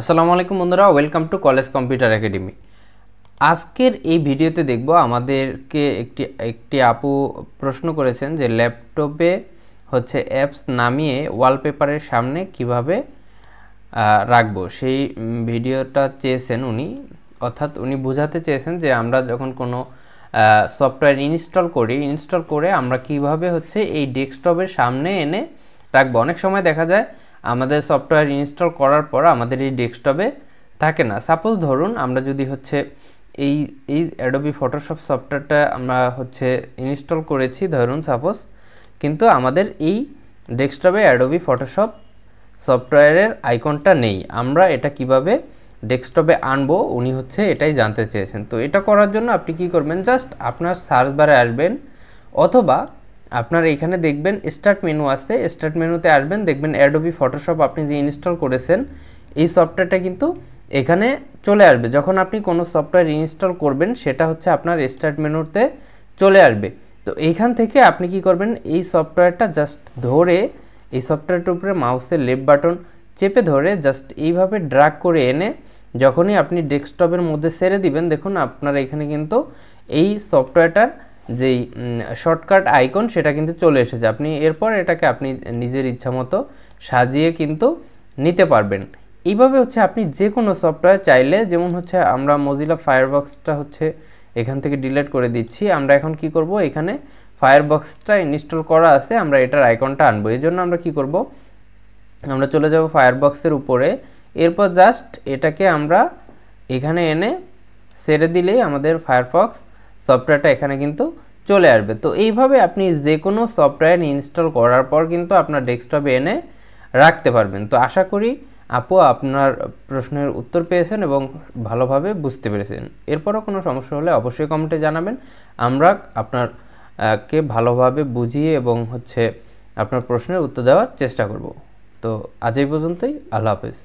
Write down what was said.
আসসালামু আলাইকুম বন্ধুরা, welcome to college computer academy. আজকের এই ভিডিওতে দেখব আমাদেরকে একটি আপু প্রশ্ন করেছেন যে ল্যাপটপে হচ্ছে অ্যাপস নামিয়ে ওয়ালপেপারের সামনে কিভাবে রাখবো, সেই ভিডিওটা চেয়েছেন উনি। অর্থাৎ উনি বোঝাতে চেয়েছেন যে আমরা যখন কোনো সফটওয়্যার ইনস্টল করে আমরা কিভাবে হচ্ছে এই ডেস্কটপের সামনে এনে রাখবো। অনেক সময় দেখা যায় আমাদের সফটওয়্যার ইনস্টল করার পর আমাদের এই ডেস্কটপে থাকে না। সাপোজ ধরুন আমরা যদি হচ্ছে এই অ্যাডোবি ফটোশপ সফটওয়্যারটা আমরা হচ্ছে ইনস্টল করেছি ধরুন সাপোজ, কিন্তু আমাদের এই ডেস্কটপে অ্যাডোবি ফটোশপ সফটওয়্যারের আইকনটা নেই। আমরা এটা কিভাবে ডেস্কটপে আনবো উনি হচ্ছে এটাই জানতে চেয়েছেন। তো এটা করার জন্য আপনি কি করবেন, জাস্ট আপনার সার্চ বারে আসবেন অথবা আপনার এখানে দেখবেন স্টার্ট মেনু আছে, স্টার্ট মেনুতে আসবেন, দেখবেন অ্যাডোবি ফটোশপ আপনি যে ইনস্টল করেছেন এই সফটওয়্যারটা কিন্তু এখানে চলে আসবে। যখন আপনি কোনো সফটওয়্যার ইনস্টল করবেন সেটা হচ্ছে আপনার স্টার্ট মেনুতে চলে আসবে। তো এইখান থেকে আপনি কি করবেন, এই সফটওয়্যারটা জাস্ট ধরে এই সফটওয়্যারটার উপরে মাউসের লেফট বাটন চেপে ধরে জাস্ট এইভাবে ড্র্যাগ করে এনে যখনই আপনি ডেস্কটপের মধ্যে ছেড়ে দিবেন, দেখুন আপনার এখানে কিন্তু এই সফটওয়্যারটার যেই শর্টকাট আইকন সেটা কিন্তু চলে এসেছে। আপনি এরপর এটাকে আপনি নিজের ইচ্ছা মতো সাজিয়ে কিন্তু নিতে পারবেন। এইভাবে হচ্ছে আপনি যে কোনো সফটওয়্যার চাইলে, যেমন হচ্ছে আমরা মজিলা ফায়ারবক্সটা হচ্ছে এখান থেকে ডিলিট করে দিচ্ছি। আমরা এখন কি করব, এখানে ফায়ারবক্সটা ইনস্টল করা আছে, আমরা এটার আইকনটা আনবো। এই জন্য আমরা কি করব, আমরা চলে যাব ফায়ারবক্সের উপরে, এরপর জাস্ট এটাকে আমরা এখানে এনে ছেড়ে দিলেই আমাদের ফায়ারফক্স সফটওয়্যারটা এখানে কিন্তু চলে আসবে। তো এইভাবে আপনি যে কোনো সফটওয়্যার ইনস্টল করার পর কিন্তু আপনার ডেস্কটপে এনে রাখতে পারবেন। তো আশা করি আপু আপনার প্রশ্নের উত্তর পেয়েছেন এবং ভালোভাবে বুঝতে পেরেছেন। এরপরও কোনো সমস্যা হলে অবশ্যই কমেন্টে জানাবেন, আমরা আপনার কে ভালোভাবে বুঝিয়ে এবং হচ্ছে আপনার প্রশ্নের উত্তর দেওয়ার চেষ্টা করব। তো আজ এই পর্যন্তই, আল্লাহ হাফেজ।